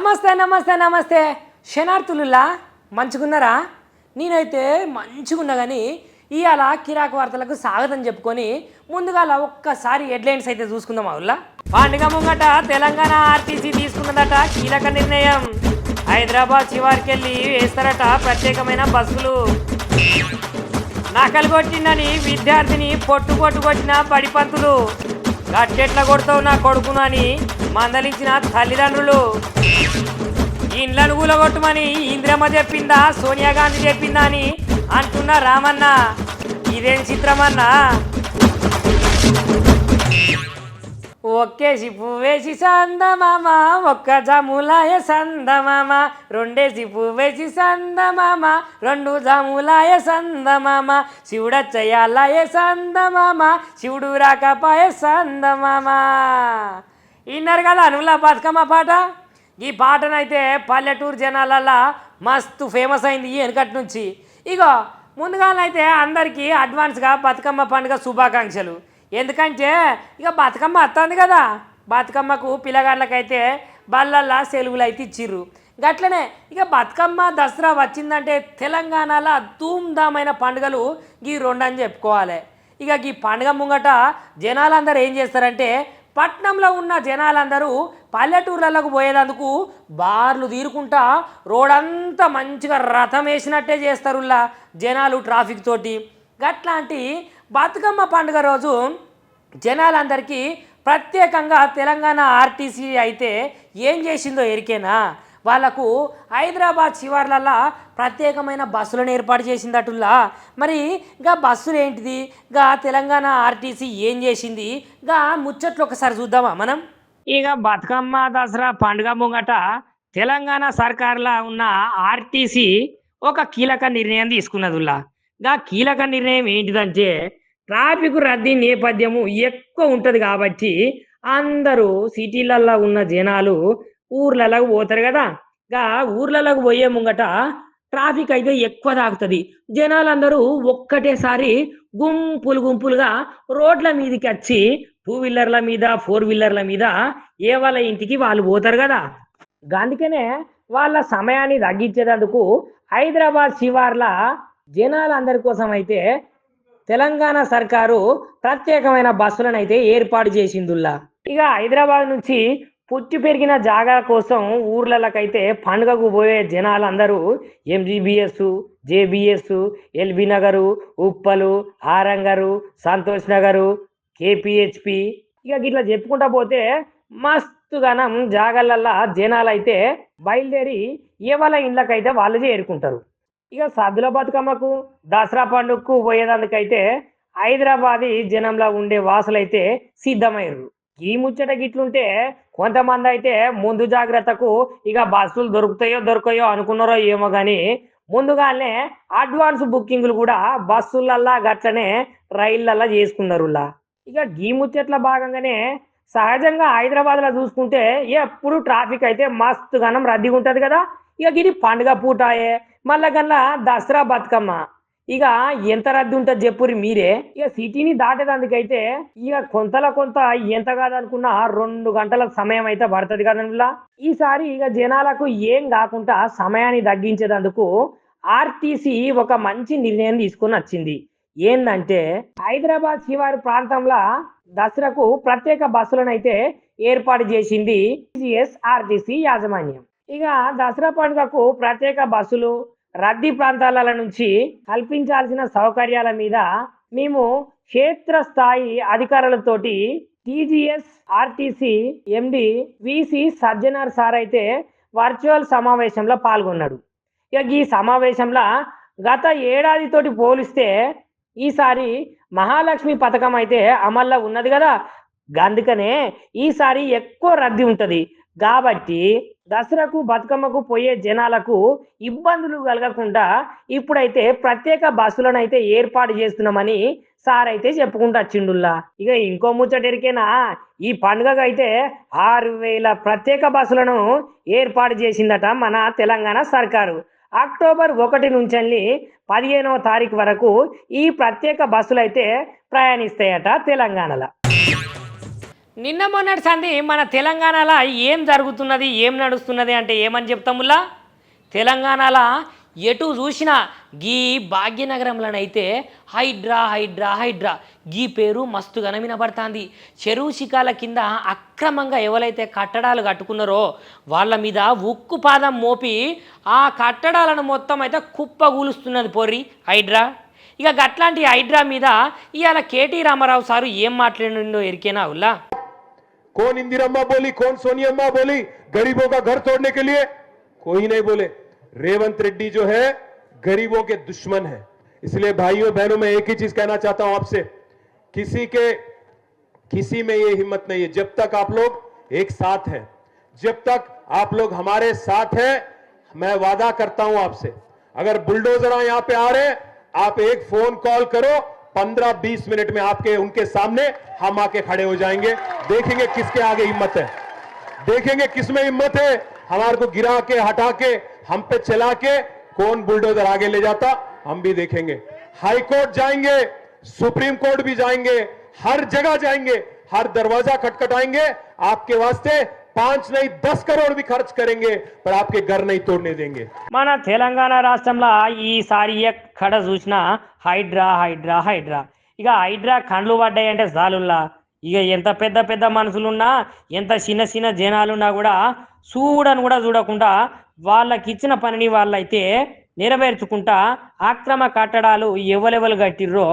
నమస్తే నమస్తే నమస్తే శనార్థులులా మంచిగున్నారా? నేనైతే మంచిగున్నా కానీ ఇవాళ కిరాక్ వార్తలకు స్వాగతం చెప్పుకొని ముందుగా ఒక్కసారి హెడ్లైన్స్ అయితే చూసుకుందాం. అవులా పండుగ ముంగట తెలంగాణ ఆర్టీసీ తీసుకున్నదట కీలక నిర్ణయం. హైదరాబాద్ చివరికెళ్ళి వేస్తారట ప్రత్యేకమైన బస్సులు. నకలు కొట్టిందని విద్యార్థిని పొట్టు కొట్టిన బడిపంతులు. గట్టెట్ల కొడతావు నా కొడుకును అని మందలించిన తల్లిదండ్రులు. ఇండ్లను కూలగొట్టమని ఇందిరమ్మ చెప్పిందా సోనియా గాంధీ చెప్పిందా అని అంటున్న రామన్న. ఇదేం చిత్రమన్నా? ఒక్కేసి పువ్వేసి సందమామ ఒక్క జాములాయ సందమామ, రెండేసి పువ్వేసి సందమామ రెండు జాములాయ సందమామ, శివుడచ్చయ్యాలాయ సందమామ శివుడు రాకపాయ సందమామ. విన్నారు కదా అనులా బతుకమ్మ పాట. ఈ పాటనైతే పల్లెటూరు జనాలల్లా మస్తు ఫేమస్ అయింది ఈ వెనకటి నుంచి. ఇగో ముందుగానైతే అందరికీ అడ్వాన్స్గా బతుకమ్మ పండుగ శుభాకాంక్షలు. ఎందుకంటే ఇక బతుకమ్మ వస్తుంది కదా, బతుకమ్మకు పిల్లగాళ్ళకైతే బళ్ళల్లా సెలవులు అయితే ఇచ్చిర్రు. గట్లనే ఇక బతుకమ్మ దసరా వచ్చిందంటే తెలంగాణలో ధూమ్ధామైన పండుగలు ఈ రెండు అని చెప్పుకోవాలి. ఇక ఈ పండుగ ముంగట జనాలందరూ ఏం చేస్తారంటే పట్నంలో ఉన్న జనాలందరూ పల్లెటూర్లకు పోయేందుకు బార్లు తీరుకుంటా రోడంతా మంచిగా రథం వేసినట్టే చేస్తారులా జనాలు ట్రాఫిక్ తోటి. గట్లాంటి బతుకమ్మ పండుగ రోజు జనాలందరికీ ప్రత్యేకంగా తెలంగాణ ఆర్టీసీ అయితే ఏం చేసిందో ఎరికేనా? వాళ్ళకు హైదరాబాద్ శివార్లల్లో ప్రత్యేకమైన బస్సులను ఏర్పాటు చేసిందటుల్లా. మరి గా బస్సులు ఏంటిది, గా తెలంగాణ ఆర్టీసీ ఏం చేసింది, గా ముచ్చట్లు ఒకసారి చూద్దామా మనం. ఇక బతుకమ్మ దసరా పండుగ ముంగట తెలంగాణ సర్కార్లో ఉన్న ఆర్టీసీ ఒక కీలక నిర్ణయం తీసుకున్నదిలా. గా కీలక నిర్ణయం ఏంటిదంటే ట్రాఫిక్ రద్దీ నేపథ్యము ఎక్కువ ఉంటుంది కాబట్టి అందరూ సిటీలల్లో ఉన్న జనాలు ఊర్లలోకి పోతారు కదా. గా ఊర్లలోకి పోయే ముంగట ట్రాఫిక్ అయితే ఎక్కువ తాగుతుంది. జనాలందరూ ఒక్కటేసారి గుంపులుగా రోడ్ల మీదకి వచ్చి 2 వీలర్ల మీద 4 వీలర్ల మీద ఏ వాళ్ళ ఇంటికి వాళ్ళు పోతారు కదా. అందుకనే వాళ్ళ సమయాన్ని తగ్గించేందుకు హైదరాబాద్ శివార్ల జనాలందరి కోసం అయితే తెలంగాణ సర్కారు ప్రత్యేకమైన బస్సులను అయితే ఏర్పాటు చేసిందుల్లా. ఇక హైదరాబాద్ నుంచి పుట్టి పెరిగిన జాగా కోసం ఊర్లకైతే పండుగకు పోయే జనాలందరూ MGBS, JBS, LB Nagar, Uppal, Aramghar, Santosh Nagar, KPHB ఇక ఇట్లా చెప్పుకుంటా పోతే మస్తు గనం జాగాలల్లా జనాలైతే బయలుదేరి ఏ వాళ్ళ ఇండ్లకైతే వాళ్ళు చేరుకుంటారు. ఇక సద్దుల బతుకమ్మకు దసరా పండుగకు పోయేదానికైతే హైదరాబాదీ జనంలో ఉండే వాసులైతే సిద్ధమయ్యారు. ఈ ముచ్చట గిట్లుంటే కొంతమంది అయితే ముందు జాగ్రత్తకు ఇక బస్సులు దొరకాయో అనుకున్నారో ఏమో కానీ ముందుగానే అడ్వాన్స్ బుకింగ్లు కూడా బస్సులల్లా గట్లనే రైళ్ళల్లా చేసుకున్నారులా. ఇక ఈ ముచ్చట్ల భాగంగానే సహజంగా హైదరాబాద్లో చూసుకుంటే ఎప్పుడు ట్రాఫిక్ అయితే మస్తు గనం రద్దీగా ఉంటుంది కదా. ఇక ఇది పండుగ పూటాయే మళ్ళా కన్నా దసరా బతుకమ్మ ఇక ఎంత రద్దీ ఉంటుంది చెప్పురి మీరే. ఇక సిటీని దాటేదానికైతే ఇక కొంత ఎంత కాదనుకున్నా 2 గంటల సమయం అయితే పడుతుంది కదనులా. ఈసారి ఇక జనాలకు ఏం కాకుండా సమయాన్ని తగ్గించేందుకు ఆర్టీసీ ఒక మంచి నిర్ణయం తీసుకొని వచ్చింది. ఏందంటే హైదరాబాద్ శివారు ప్రాంతంలో దసరాకు ప్రత్యేక బస్సులను అయితే ఏర్పాటు చేసింది ఆర్టీసీ యాజమాన్యం. ఇక దసరా పండుగకు ప్రత్యేక బస్సులు రద్దీ ప్రాంతాల నుంచి కల్పించాల్సిన సౌకర్యాల మీద మేము క్షేత్రస్థాయి అధికారులతోటి TGS RTC MD VC Sajjanar sir అయితే వర్చువల్ సమావేశంలో పాల్గొన్నాడు. ఇక ఈ సమావేశంలో గత ఏడాదితోటి పోలిస్తే ఈసారి మహాలక్ష్మి పథకం అయితే అమల్లో ఉన్నది కదా. అందుకనే ఈసారి ఎక్కువ రద్దీ ఉంటుంది కాబట్టి దసరాకు బతుకమ్మకు పోయే జనాలకు ఇబ్బందులు కలగకుండా ఇప్పుడైతే ప్రత్యేక బస్సులను అయితే ఏర్పాటు చేస్తున్నామని సార్ అయితే చెప్పుకుంటూ వచ్చిండుల్లా. ఇక ఇంకో ముచ్చటెరికేనా, ఈ పండుగకు అయితే 6000 ప్రత్యేక బస్సులను ఏర్పాటు చేసిందట మన తెలంగాణ సర్కారు. అక్టోబర్ 1 నుంచి 15వ తారీఖు వరకు ఈ ప్రత్యేక బస్సులు అయితే ప్రయాణిస్తాయట తెలంగాణలో. నిన్న మొన్నటి సంది మన తెలంగాణలో ఏం జరుగుతున్నది ఏం నడుస్తున్నది అంటే ఏమని చెప్తాములా తెలంగాణలో ఎటు చూసినా గీ భాగ్యనగరంలోనైతే హైడ్రా హైడ్రా హైడ్రా గీ పేరు మస్తు వినబడుతుంది. చెరువు శిఖాల కింద అక్రమంగా ఎవరైతే కట్టడాలు కట్టుకున్నారో వాళ్ళ మీద ఉక్కు పాదం మోపి ఆ కట్టడాలను మొత్తం అయితే కుప్పగూలుస్తున్నది పొర్రి హైడ్రా. ఇక అట్లాంటి హైడ్రా మీద ఇవాళ కేటీ రామారావు సారు ఏం మాట్లాడిండో ఎరికేనా ఉల్లా. कौन इंदिरम्मा बोली, कौन सोनियम्मा बोली गरीबों का घर तोड़ने के लिए? कोई नहीं बोले. रेवंत रेड्डी जो है गरीबों के दुश्मन है. इसलिए भाइयों बहनों मैं एक ही चीज कहना चाहता हूं आपसे, किसी में ये हिम्मत नहीं है. जब तक आप लोग एक साथ हैं, जब तक आप लोग हमारे साथ हैं, मैं वादा करता हूं आपसे, अगर बुलडोजर यहां पे आ रहे हैं, आप एक फोन कॉल करो, 15-20 मिनट में आपके उनके सामने हम आके खड़े हो जाएंगे. देखेंगे किसके आगे हिम्मत है, देखेंगे किसमें हिम्मत है. हमारे को गिरा के हटा के हम पे चला के कौन बुलडोजर आगे ले जाता हम भी देखेंगे. हाई कोर्ट जाएंगे, सुप्रीम कोर्ट भी जाएंगे, हर जगह जाएंगे, हर दरवाजा खटखटाएंगे. आपके वास्ते 5 नहीं 10 करोड़ भी खर्च करेंगे, पर आपके घर नहीं तोड़ने देंगे. మన తెలంగాణ రాష్ట్రంలో ఈసారి ఎక్కడ చూసినా హైడ్రా హైడ్రా హైడ్రా. ఇక హైడ్రా కండ్లు పడ్డాయంటే చాలుల్లా. ఇక ఎంత పెద్ద పెద్ద మనుషులున్నా ఎంత చిన్న చిన్న జనాలున్నా కూడా కూడా చూడకుండా వాళ్ళకి ఇచ్చిన పనిని వాళ్ళైతే నెరవేర్చుకుంటా ఆక్రమ కట్టడాలు ఎవరెవరు కట్టిర్రో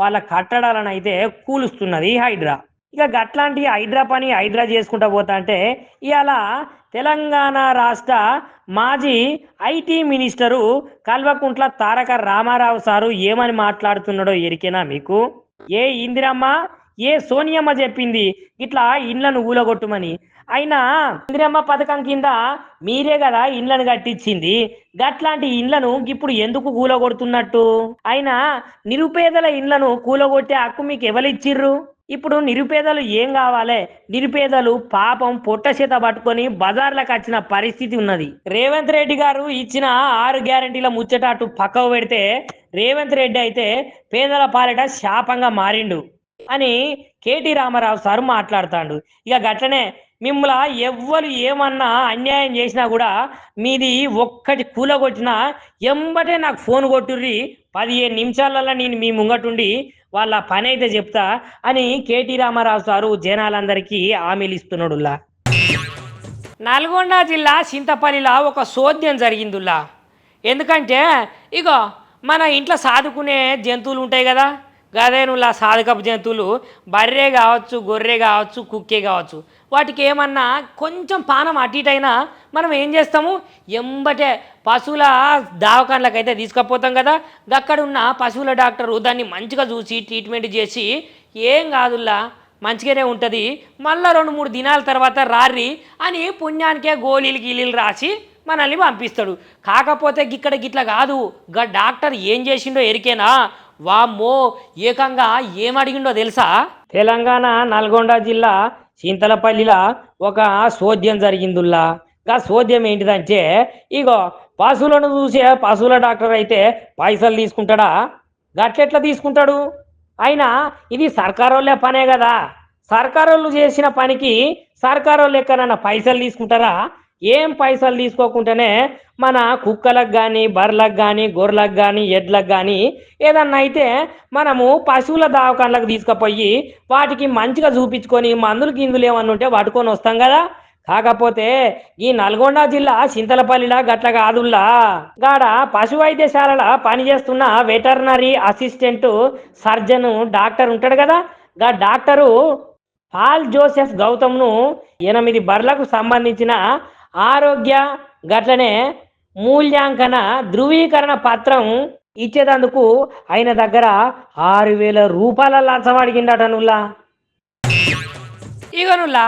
వాళ్ళ కట్టడాలను అయితే కూలుస్తున్నది హైడ్రా. ఇక అట్లాంటి హైడ్రా పని హైడ్రా చేసుకుంటా పోతా అంటే ఇవాళ తెలంగాణ రాష్ట్ర మాజీ IT minister Kalvakuntla Taraka Rama Rao sir ఏమని మాట్లాడుతున్నాడో ఎరికేనా మీకు? ఏ ఇందిరమ్మ ఏ సోనియమ్మ చెప్పింది ఇట్లా ఇండ్లను ఊలగొట్టుమని? అయినా ఇందిరమ్మ పథకం కింద మీరే కదా ఇండ్లను కట్టించింది, గట్లాంటి ఇండ్లను ఇప్పుడు ఎందుకు కూలగొడుతున్నట్టు? అయినా నిరుపేదల ఇండ్లను కూలగొట్టే హక్కు మీకు ఎవరిచ్చిర్రు? ఇప్పుడు నిరుపేదలు ఏం కావాలి? నిరుపేదలు పాపం పొట్ట చేత పట్టుకొని బజార్లకు వచ్చిన పరిస్థితి ఉన్నది. రేవంత్ రెడ్డి గారు ఇచ్చిన 6 గ్యారెంటీల ముచ్చట అటు పక్కకు పెడితే రేవంత్ రెడ్డి అయితే పేదల పాలిట శాపంగా మారిండు అని కేటీ రామారావు సార్ మాట్లాడుతాడు. ఇక గట్లనే మిమ్మల్ని ఎవ్వరు ఏమన్నా అన్యాయం చేసినా కూడా మీది ఒక్కటి కూలగొట్టినా ఎంబటే నాకు ఫోన్ కొట్టుర్రి, 15 నిమిషాలలో నేను మీ ముంగటుండి వాళ్ళ పని అయితే చెప్తా అని కేటీ రామారావు సారు జనాలందరికీ హామీలు ఇస్తున్నాడుల్లా. నల్గొండ జిల్లా చింతపల్లిలో ఒక సోద్యం జరిగిందిలా. ఎందుకంటే ఇగో మన ఇంట్లో సాదుకునే జంతువులు ఉంటాయి కదా, గదేనులా సాధకపు జంతువులు బర్రె కావచ్చు, గొర్రె కావచ్చు, కుక్కే కావచ్చు, వాటికి ఏమన్నా కొంచెం పానం అటు ఇటు అయినా మనం ఏం చేస్తాము, ఎంబటే పశువుల దవాఖానలకు అయితే తీసుకుపోతాం కదా. అక్కడున్న పశువుల డాక్టరు దాన్ని మంచిగా చూసి ట్రీట్మెంట్ చేసి ఏం కాదుల్లా మంచిగానే ఉంటుంది, మళ్ళీ 2-3 దినాల తర్వాత రారి అని పుణ్యానికే గోళీలు గీలీలు రాసి మనల్ని పంపిస్తాడు. కాకపోతే ఇక్కడ గిట్లా కాదు, డాక్టర్ ఏం చేసిండో ఎరికేనా? వామ్మో, ఏకంగా ఏమడిగిండో తెలుసా? తెలంగాణ నల్గొండ జిల్లా చింతలపల్లిలో ఒక సోద్యం జరిగిందిల్లా. ఆ సోద్యం ఏంటిదంటే ఇగో పశువులను చూసే పశువుల డాక్టర్ అయితే పైసలు తీసుకుంటాడా? గట్లెట్లా తీసుకుంటాడు? అయినా ఇది సర్కారోళ్ళే పనే కదా, సర్కారోళ్ళు చేసిన పనికి సర్కారోళ్ళు ఎక్కడన్నా పైసలు తీసుకుంటారా? ఏం పైసలు తీసుకోకుండానే మన కుక్కలకు కానీ, బర్రెలకు కానీ, గొర్రెలకు కానీ, ఎడ్లకు కానీ ఏదన్నా అయితే మనము పశువుల దవాఖానలకు తీసుకుపోయి వాటికి మంచిగా చూపించుకొని మందులు గిందులు ఏమన్నా ఉంటే పట్టుకొని వస్తాం కదా. కాకపోతే ఈ నల్గొండ జిల్లా చింతలపల్లిలా గట్ల కాదుల్లా. గాడ పశు వైద్యశాలలో పనిచేస్తున్న వెటర్నరీ అసిస్టెంట్ సర్జన్ డాక్టర్ ఉంటాడు కదా, గా డాక్టరు పాల్ జోసెఫ్ గౌతమ్ను 8 బర్లకు సంబంధించిన ఆరోగ్య గట్లనే మూల్యాంకన ధృవీకరణ పత్రం ఇచ్చేటందుకు ఆయన దగ్గర 6,000 రూపాయల లంచం అడిగిండట నుల్లా. ఇగనుల్లా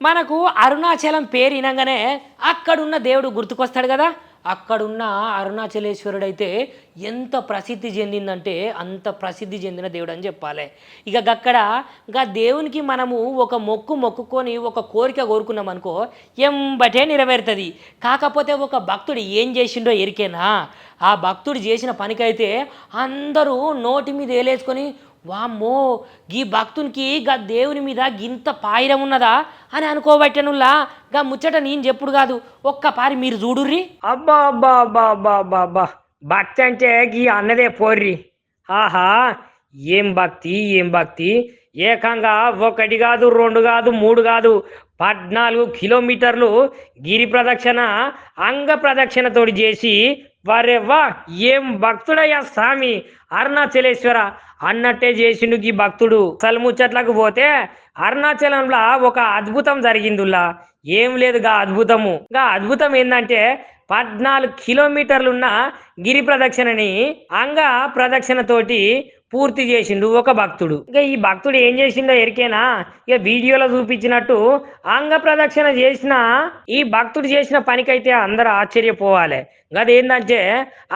మనకు అరుణాచలం పేరు వినగానే అక్కడున్న దేవుడు గుర్తుకొస్తాడు కదా. అక్కడున్న అరుణాచలేశ్వరుడైతే ఎంత ప్రసిద్ధి చెందిందంటే అంత ప్రసిద్ధి చెందిన దేవుడు అని చెప్పాలి. ఇక అక్కడ దేవునికి మనము ఒక మొక్కుకొని ఒక కోరిక కోరుకున్నాం అనుకో ఎంబటే నెరవేరుతుంది. కాకపోతే ఒక భక్తుడు ఏం చేసిండో ఎరికేనా? ఆ భక్తుడు చేసిన పనికైతే అందరూ నోటి మీద ఏలేసుకొని వామ్మో గీ భక్తునికి గా దేవుని మీద గింత పాయిరం ఉన్నదా అని అనుకోబట్టనుల్లా గా ముచ్చట నేను చెప్పుడు కాదు ఒక్కపారి మీరు చూడుర్రి. అబ్బా అబ్బా అబ్బా అబ్బా అబ్బా అబ్బా భక్తి అంటే గీ అన్నదే పోర్రి. ఆహా ఏం భక్తి ఏం భక్తి. ఏకంగా ఒకటి కాదు రెండు కాదు మూడు కాదు 14 కిలోమీటర్లు గిరి ప్రదక్షిణ అంగ ప్రదక్షిణతోటి చేసి వరెవ్వా ఏం భక్తుడయ్యా స్వామి అరుణాచలేశ్వర అన్నట్టే చేసిండు ఈ భక్తుడు. అసలు ముచ్చట్లకు పోతే అరుణాచలంలో ఒక అద్భుతం జరిగిందిలా. ఏం లేదు గా అద్భుతము. గా అద్భుతం ఏంటంటే 14 కిలోమీటర్లున్న గిరి ప్రదక్షిణని అంగ ప్రదక్షిణతోటి పూర్తి చేసిండు ఒక భక్తుడు. ఇక ఈ భక్తుడు ఏం చేసిండో ఎరికేనా? ఇక వీడియోలో చూపించినట్టు అంగ ప్రదక్షిణ చేసిన ఈ భక్తుడు చేసిన పనికైతే అందరూ ఆశ్చర్యపోవాలి. అదేంటంటే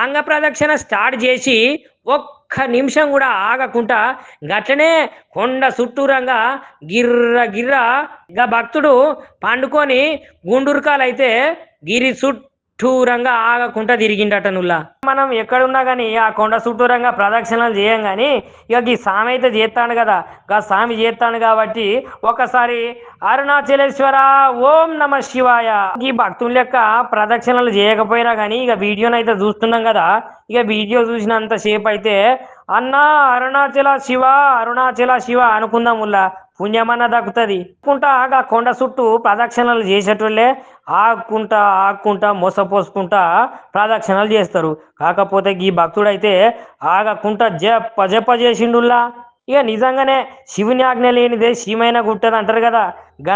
అంగ ప్రదక్షిణ స్టార్ట్ చేసి ఒక్క నిమిషం కూడా ఆగకుండా గట్లనే కొండ చుట్టూరంగా గిర్ర గిర్ర ఇక భక్తుడు పండుకొని గుండురుకాలైతే గిరి చుట్టూరంగా ఆగకుండా తిరిగిండట నుల్లా. మనం ఎక్కడున్నా కానీ ఆ కొండ చుట్టూరంగా ప్రదక్షిణలు చేయం కానీ ఇక ఈ స్వామి అయితే చేస్తాను కదా, గా స్వామి చేస్తాను కాబట్టి ఒకసారి అరుణాచలేశ్వర ఓం నమ శివాయ ఈ భక్తుల లెక్క ప్రదక్షిణలు చేయకపోయినా కానీ ఇక వీడియోనైతే చూస్తున్నాం కదా. ఇక వీడియో చూసినంత సేపు అయితే అన్నా అరుణాచల శివ అరుణాచల శివ అనుకుందాం ఉల్లా పుణ్యమన్న దక్కుతుంది. ఆకుంటా ఆ కొండ చుట్టూ ప్రదక్షిణలు చేసేటోళ్ళే ఆకుంటా మోసపోసుకుంటా ప్రదక్షిణలు చేస్తారు. కాకపోతే ఈ భక్తుడైతే ఆగకుండా జప చేసిండుల్లా. ఇక నిజంగానే శివుని ఆజ్ఞ లేనిదే శివైనా గుట్టదు అంటారు కదా.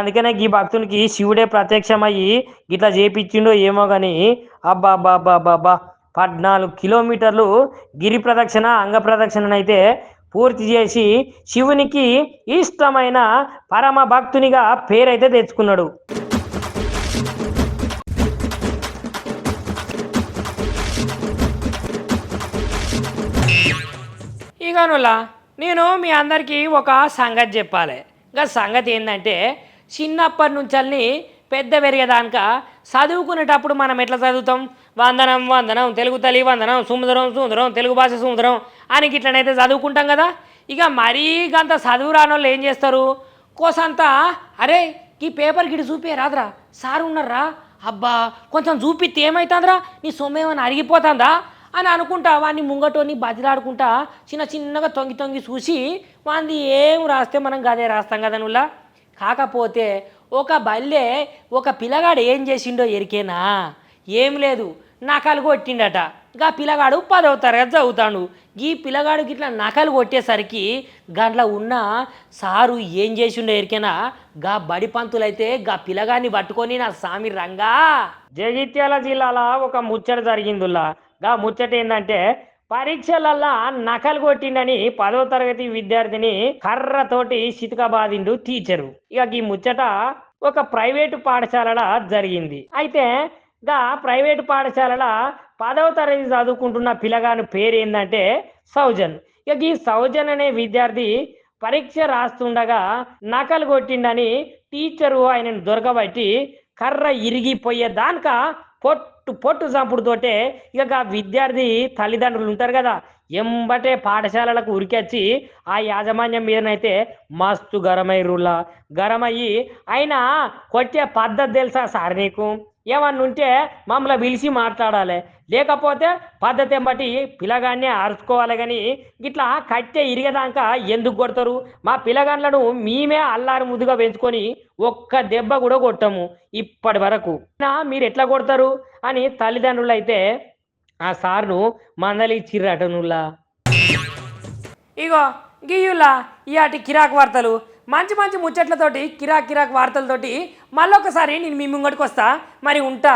అందుకనే ఈ భక్తునికి శివుడే ప్రత్యక్షమయ్యి ఇట్లా చేపించిండో ఏమో కానీ అబ్బా అబ్బా అబ్బా అబ్బా అబ్బా 14 కిలోమీటర్లు గిరి ప్రదక్షిణ అంగ ప్రదక్షిణనైతే పూర్తి చేసి శివునికి ఇష్టమైన పరమ భక్తునిగా పేరైతే తెచ్చుకున్నాడు. ఇకనులా నేను మీ అందరికీ ఒక సంగతి చెప్పాలి. ఇంకా సంగతి ఏంటంటే చిన్నప్పటి నుంచి పెద్ద పెరిగేదాక చదువుకునేటప్పుడు మనం ఎట్లా చదువుతాం? వందనం వందనం తెలుగు తల్లి వందనం సుందరం సుందరం తెలుగు భాష సుందరం అని ఇట్లనైతే చదువుకుంటాం కదా. ఇక మరీ గంత చదువు రాని వాళ్ళు ఏం చేస్తారు? కోసంతా అరే ఈ పేపర్ గిడి చూపే రాదురా సార్ ఉన్నారా, అబ్బా కొంచెం చూపిస్తే ఏమవుతుందిరా నీ సొమ్మేమని అరిగిపోతుందా అని అనుకుంటా వాడిని ముంగటోని బతిలాడుకుంటా చిన్నగా తొంగి తొంగి చూసి వాడిని ఏం రాస్తే మనం గదే రాస్తాం కదా నువ్వులా. కాకపోతే ఒక బల్లె ఒక పిల్లగాడు ఏం చేసిండో ఎరికేనా? ఏం లేదు నకలు కొట్టిండట. గా పిల్లగాడు 10వ తరగతి చదువుతాడు. ఈ పిల్లగాడికి ఇట్లా నకలు కొట్టేసరికి గంట్లో ఉన్న సారు ఏం చేసిండో ఎరికేనా? గా బడి పంతులైతే గా పిల్లగాడిని పట్టుకొని నా సామి రంగా జగిత్యాల జిల్లాలో ఒక ముచ్చట జరిగిందిలా. గా ముచ్చట ఏంటంటే పరీక్షలల్లా నకలు కొట్టిండని 10వ తరగతి విద్యార్థిని కర్రతోటి చితక బాధిండు టీచరు. ఇక ఈ ముచ్చట ఒక ప్రైవేటు పాఠశాలలో జరిగింది. అయితే గా ప్రైవేటు పాఠశాలలో 10వ తరగతి చదువుకుంటున్న పిల్లగాని పేరు ఏంటంటే సౌజన్. ఇక ఈ సౌజన్ అనే విద్యార్థి పరీక్ష రాస్తుండగా నకలు కొట్టిండని టీచరు ఆయనను దొరకబట్టి కర్ర ఇరిగిపోయేదానిక పొట్టు చంపుడుతోటే ఇక విద్యార్థి తల్లిదండ్రులు ఉంటారు కదా ఎంబటే పాఠశాలలకు ఉరికొచ్చి ఆ యాజమాన్యం మీదనైతే మస్తు గరమయ్యులా. గరమయ్యి అయినా కొట్టే పద్ధతి తెలుసా సార్ నీకు? ఏమన్నా ఉంటే మమ్మల్ని పిలిచి మాట్లాడాలి, లేకపోతే పద్ధతి బట్టి పిల్లగాన్నే అరుచుకోవాలి. కానీ ఇట్లా కట్టే ఇరిగేదాకా ఎందుకు కొడతారు? మా పిల్లగాన్లను మేమే అల్లారి ముద్దుగా పెంచుకొని ఒక్క దెబ్బ కూడా కొట్టము ఇప్పటి వరకు. మీరు ఎట్లా కొడతారు అని తల్లిదండ్రులు అయితే ఆ సార్ను మందలిచ్చిర్రట నుల్లా. ఇగో గీయులా ఇయాటి కిరాక్ వార్తలు మంచి మంచి ముచ్చట్లతోటి కిరాక్ వార్తలతోటి మళ్ళొకసారి నేను మీ ముంగటికి వస్తా. మరి ఉంటా.